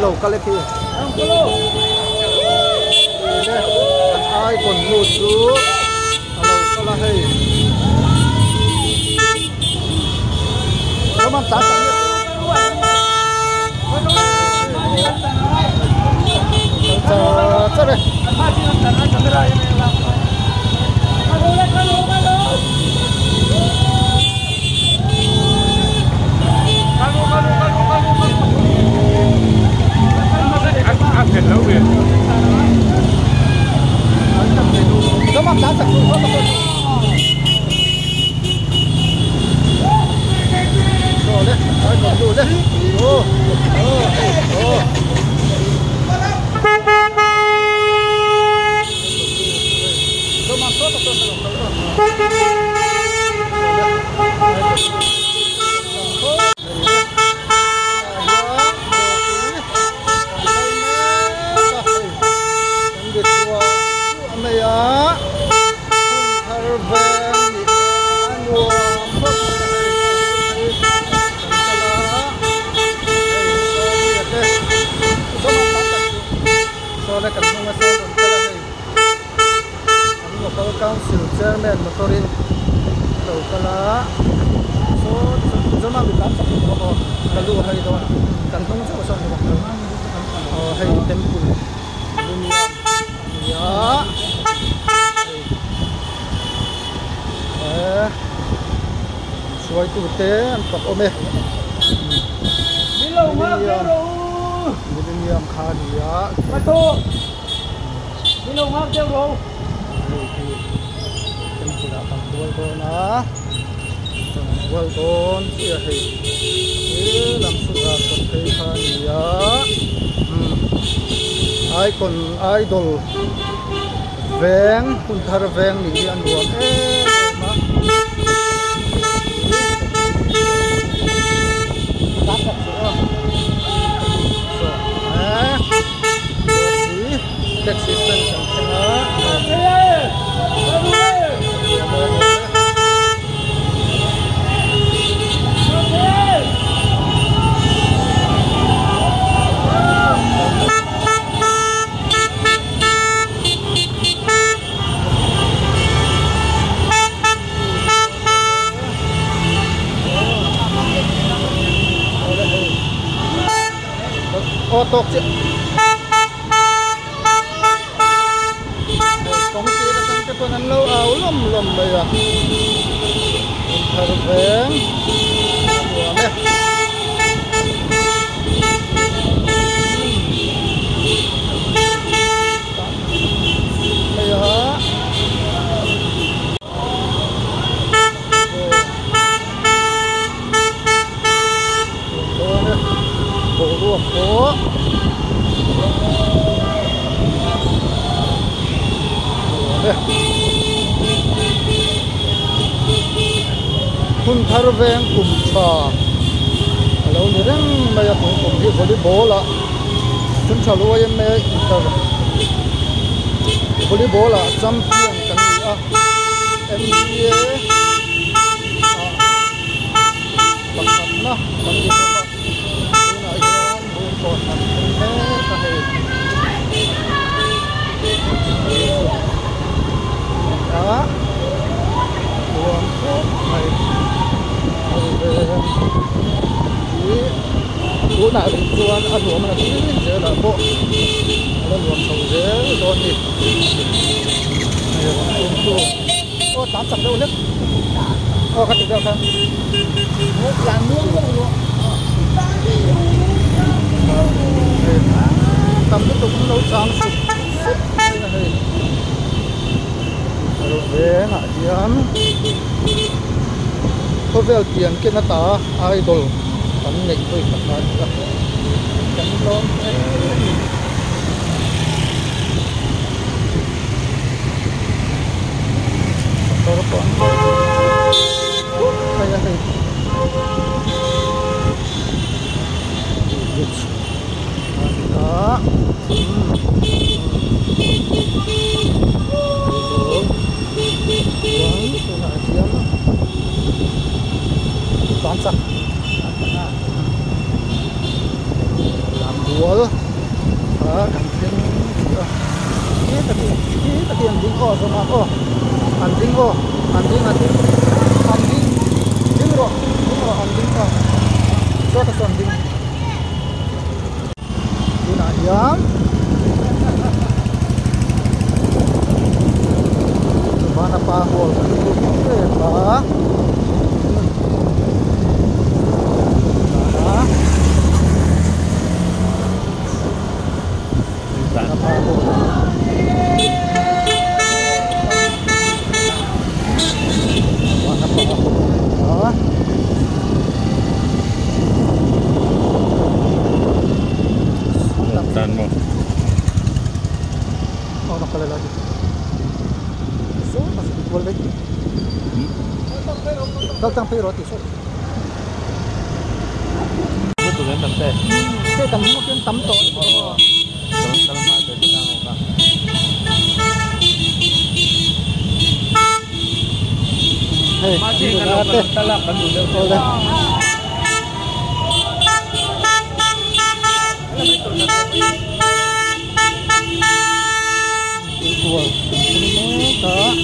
lâu cái lấy kia ai còn lụt chú lâu cái là hay nó mang giá trị chắc đấy nó mang giá trị rồi đấy, ai còn lụt đấy, council chairman motorin to kala so zama bi ta ko kalu hai do kan thong sa sa ko hai temple dunia ya suai tu te an pak ome milo ma kero dunia khan ya mato milo ma kero well done here hey làm sự là còn thấy khá ai còn idol veng kun thar veng ni an ruam ma tax system kan ô tô chứ công ty đã tăng cái phần ăn lâu áo lầm bây giờ thật vén của mẹ bây giờ phố kun thar veng kum cha lo ni reng mai kum hi volleyball la kun cha lo yem me inter volleyball la champion kan ni a NBA pakhat na mandi đó buồn này cú nào cũng chuan ăn uống mà chỉ dễ là bộ nó luộc sầu dễ luôn đi này cũng ô 80 đâu nhất ô cái gì đâu không làm nuông luôn tầm cái tục nấu sáng sụp đây là đây rồi về ngã diam có về tiền kia nó ta idol tấm nghịch với các bạn cánh lon tôi còn đây là đây đó toán sắc làm gì wall kan tin ini tadi yang ding oh sama oh anding ding ro anding ka so ta anding ini ayam mana pa hol pa lagi. So, masih equal lagi. Datang pe roti so. Betul kan tante. Saya tắm mungkin tắm to. Dalam mata dengan orang. Hey, masih kalau talak kan udah. Equal. Ini tak.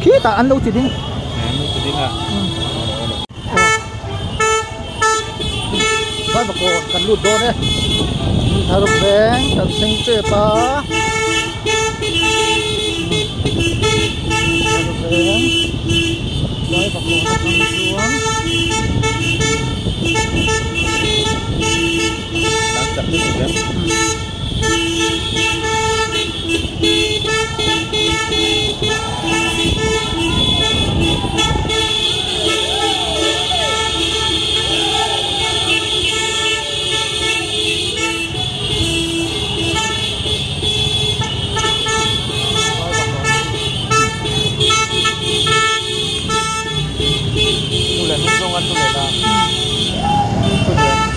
Kita ăn đâu thì đi. Ăn đâu thì đi à. Vai bako kan lut do ne. Thar beng kan sing che pa. Thar beng. Vai bako kan suang. Tak tu kan.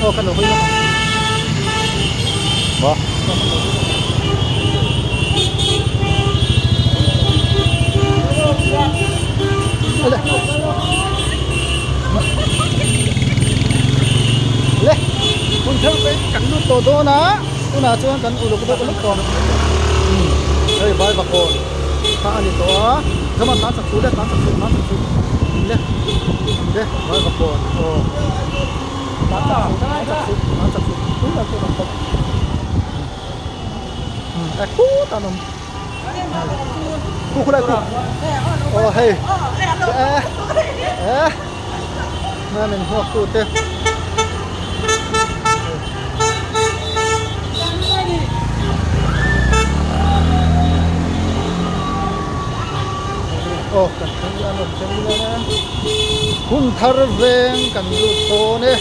Oh, kan okay na. Ba? Ala. Le. Kun thang pe kan lu to do na. Tu na chuan kan uluk do uluk kon. Ei bai ba kon. Ka ani to a. Zaman ta sak su le ta sak su. Le. Le bai ba kon. Oh. Aku tanam. Kuku lagi. Oh hey. Mana ni waktu tu? Oh, kan anu. Kun tharveng kan lu to ne.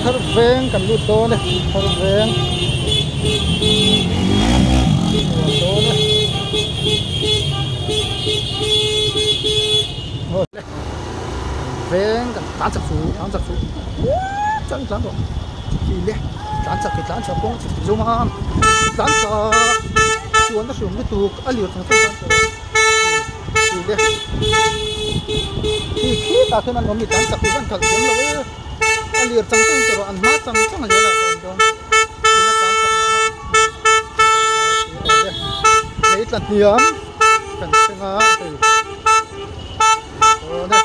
Thar veng kan lu to ne thar veng to ne veng kan tan sak su chân lắm rồi thì le tan sak con chỉ dùng ham tan sak chuan nó xuống cái tụ ở liều thằng tan sak thì le thì khi ta khi nó bị tan sak thì vẫn thật kiếm rồi alir chang chang pero an ma chang chang ya la ton ila tam tak ma nei tlat niam kan senga ei o ne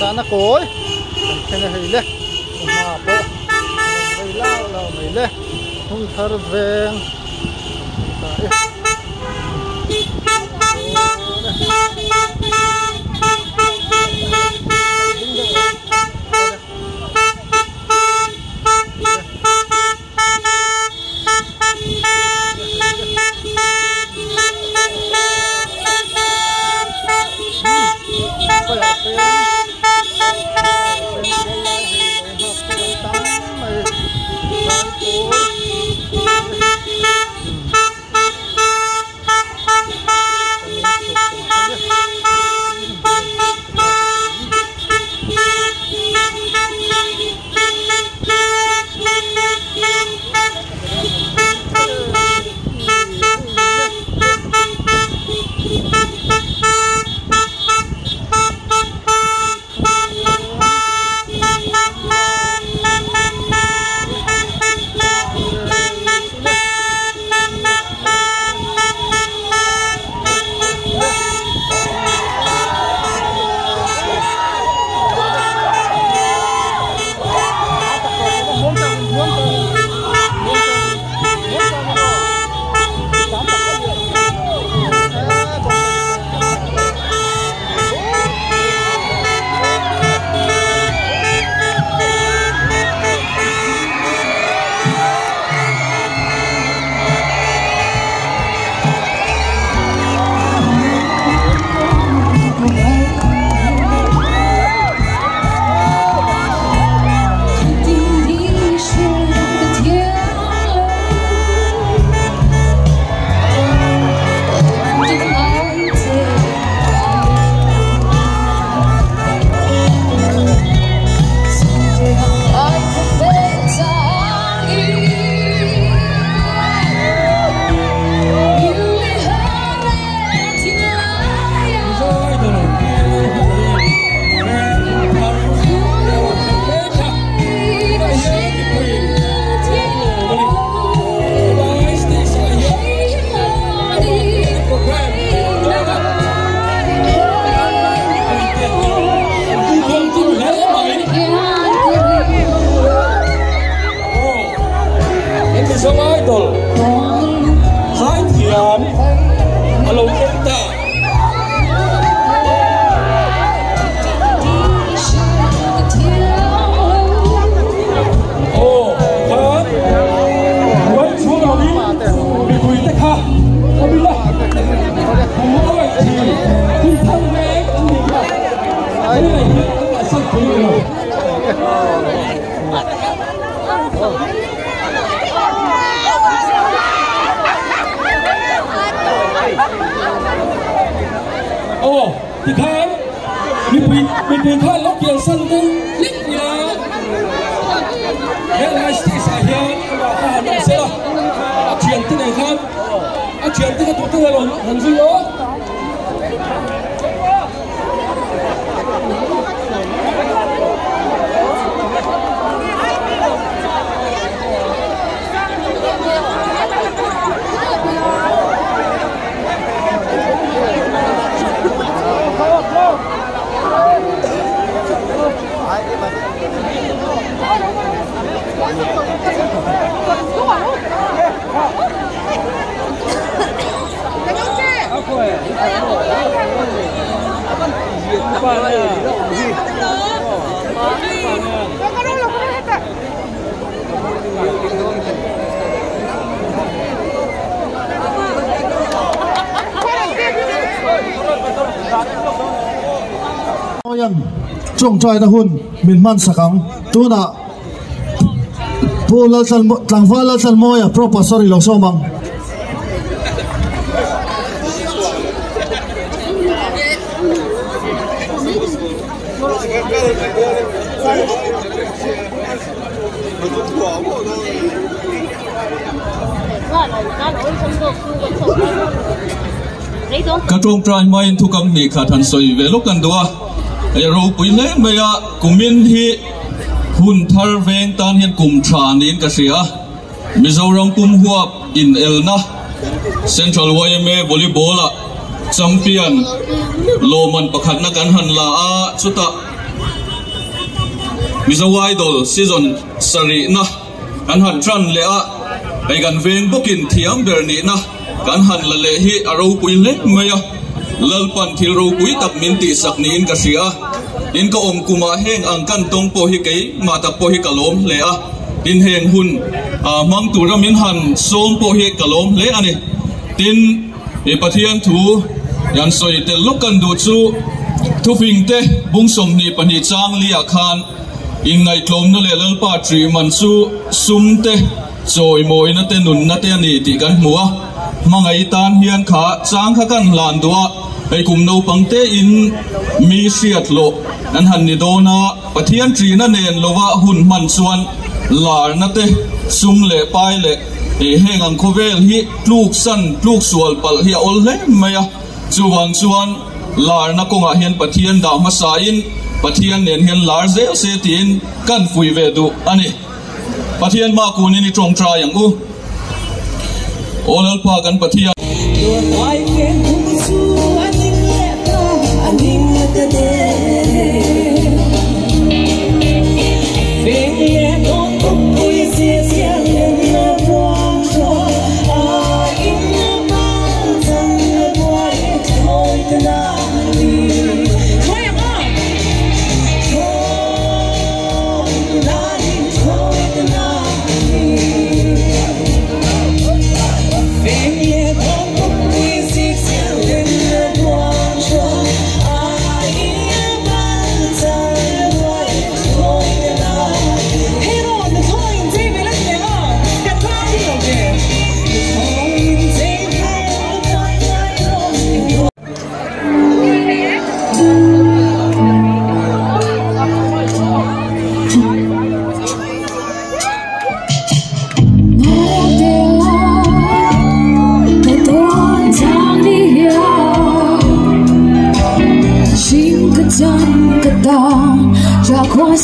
sana koi kena hele ma po mai lao mai le hung thar veng thì khán mình khán lóc kiều sân tu lít nhá thế là thì sai hiền và khá hẳn sẽ là chuyển tới này khán chuyển tới cái tụ tư rồi hẳn duy đó Trong trai ta hun min man sakang tu na pulal sal tangwala sal moya professor lo somang các trong trai mai thu cầm ni khát han soi về lúc cần đua rồi bùi lẽ mày à cùng miền hi hun thar veng tan hiền cùng tràn đến cái gì à Mizoram cùng huap in elna Central YMA volleyball à champion loman pakhat na kan han la a chuta Mizo Idol season sari na kan han tran le a ai gan veng bokin thiam ber ni na kan han la le hi aro pui le maya lalpan thil ro pui tak min ti sak ni in ka sia in ka om kuma heng ang kan tong po hi kei ma ta po hi kalom le a in heng hun mang tu ra min han som po hi kalom le ani tin e pathian thu yan soi te lukan du chu thu phing te bung som ni pani chang lia khan in ngai klom no le lalpa tri man chu sum te choi moi na te nun na te ni ti kan hmuwa mangai tan hian kha chang kha kan lan duwa ai kum no pangte in mi siat lo an han ni dona pathian tri na nen lova hun man chuan lar na te sum le pai le e heng ang khovel hi tluk san tluk sual pal hi ol le maya chuwang chuan lar na konga hian pathian da ma sa in pathian nen hian lar zel se tin kan fui ve du ani pathian ma ku ni trong tra yang u olal pa kan pathian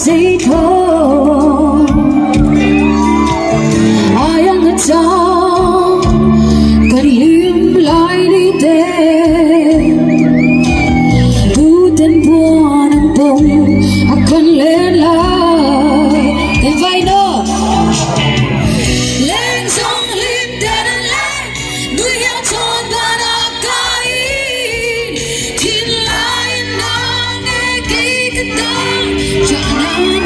say thôi ai ăn ở trong cần liếm lại đi tên tu tên buồn anh bông cần lên lại tên vai nữa lên sông lên tên anh lên nuôi nhau tròn và đã cay thiên lại nàng nghe cây cái ta chẳng ai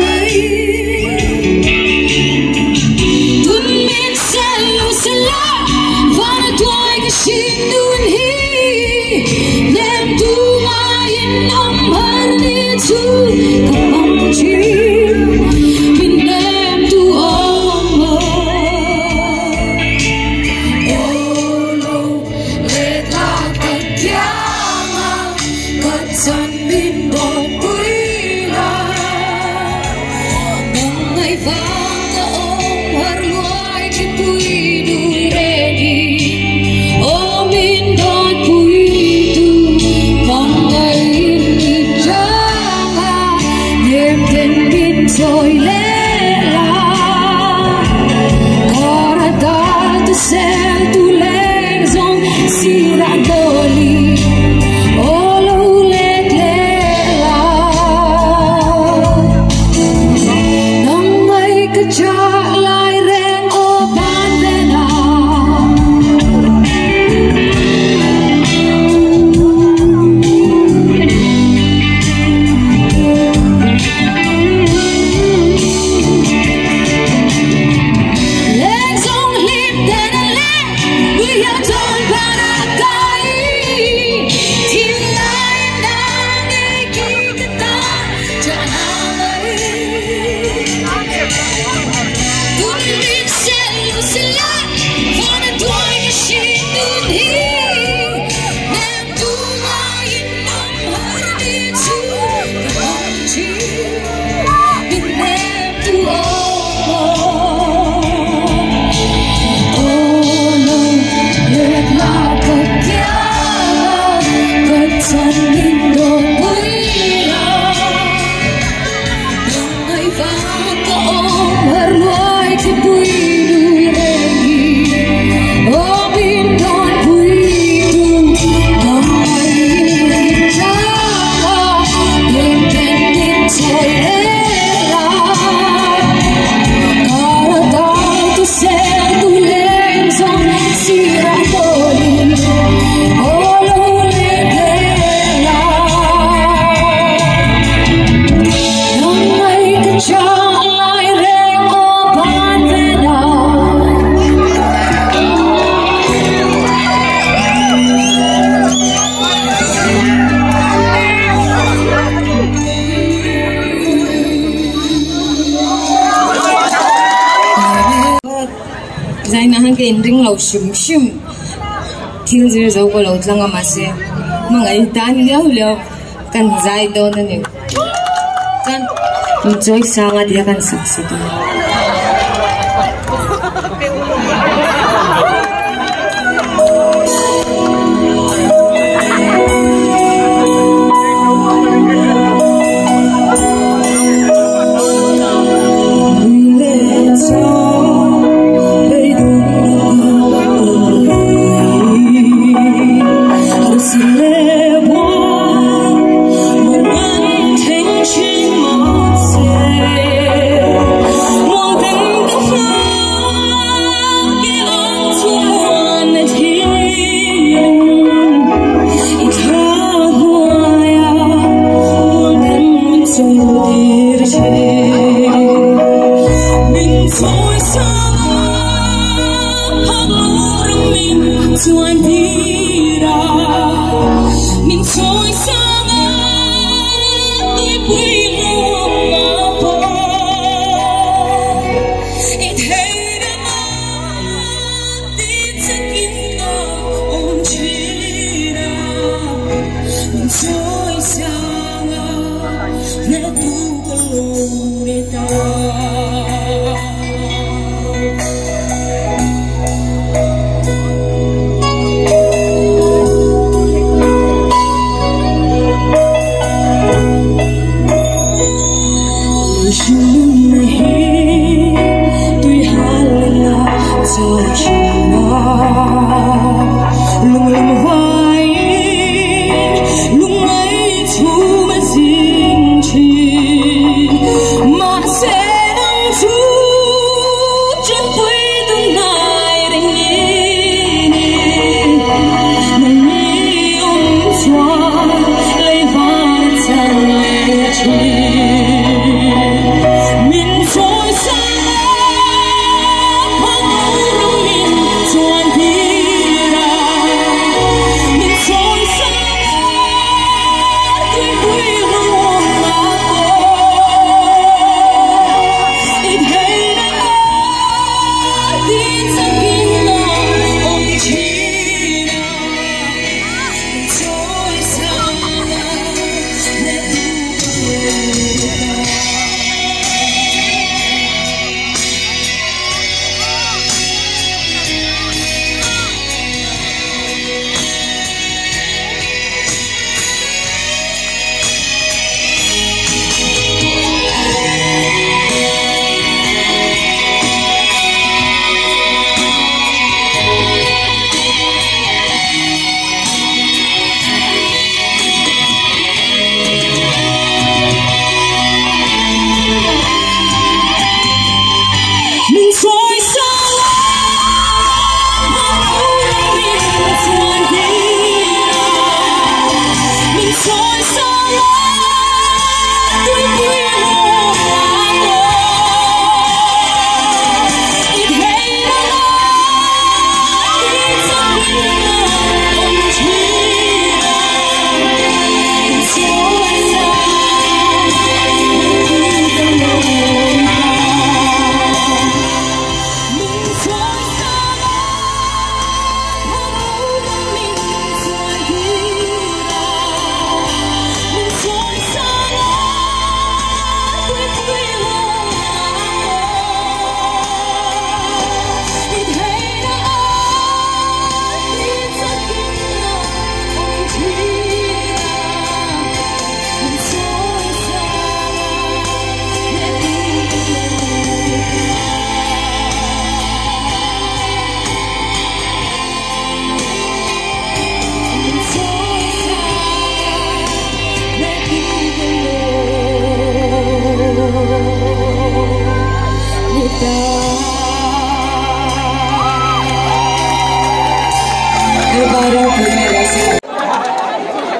zai na hang in ring lo shum thil zir zo ko lo tlanga ma se mangai tan leo kan zai do na ni kan enjoy sanga dia kan saksi tu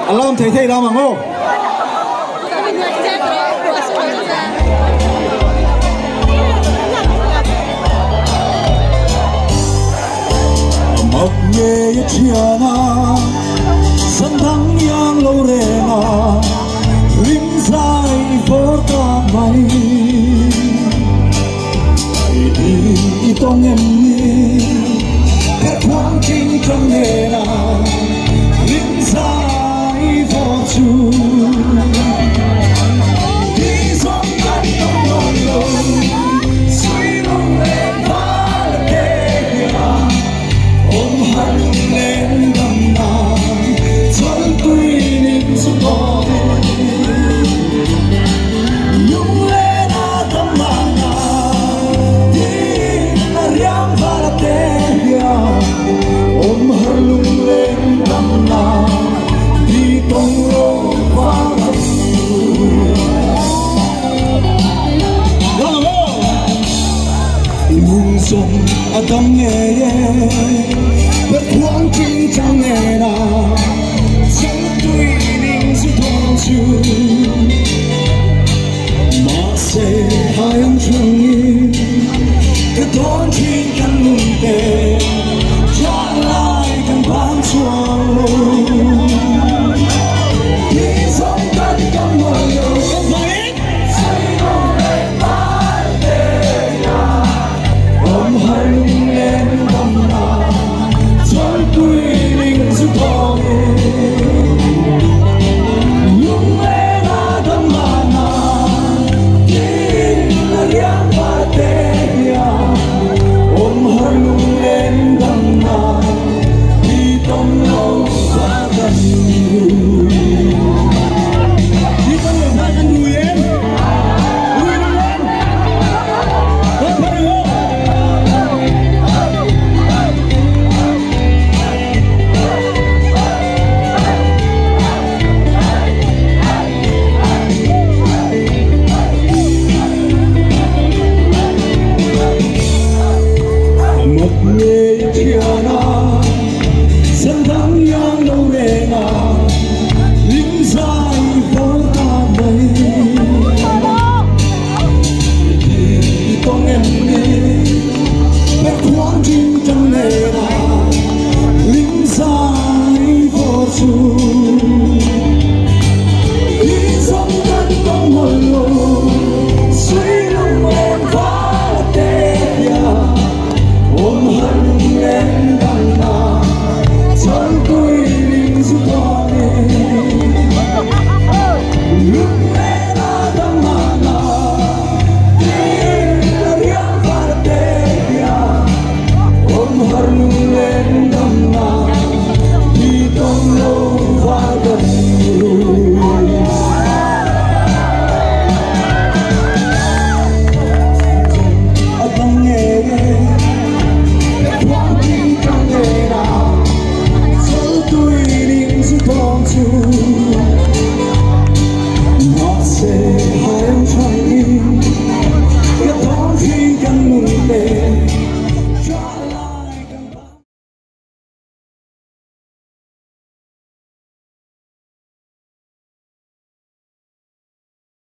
Alam thầy thầy đâu mà ngô. Mập nhẹ chia na, sân thắng yang lâu re na, rim sai phở ta bay, itong em quang kinh trong nghề nào linh dài vô chủ đi dòng cắt trong nỗi lòng suy lòng lên phá là kề ôm hận lên đầm nào chân tuy niềm xuống bóng nhung lên tâm mạng ôm hơi lung lên đầm nào đi tông lô qua hầm lung sông ở tâm nghề bất quang kinh trong nghề nào chẳng tuy ninh sự thong chu mà sẽ hai ông trường yên cái đón thiên căn lung tề trả lại căn bán chuông đi dòng đất trong mơ yêu không phải xây mong lên mãi tề nhà ôm hai lung lên đầm nào chân tuy linh giúp thong lung lên đầm nào tin là riêng và tề nhà ôm hai lung lên đầm nào đi tông lâu và gần đi tông lâu và gần đùi em đùi nó lên không phải được một người chia nào dân thắng yang lâu đề nào lính dài vô ta đây đi con em đi bé khoáng chim trong nghề nào lính dài vô chu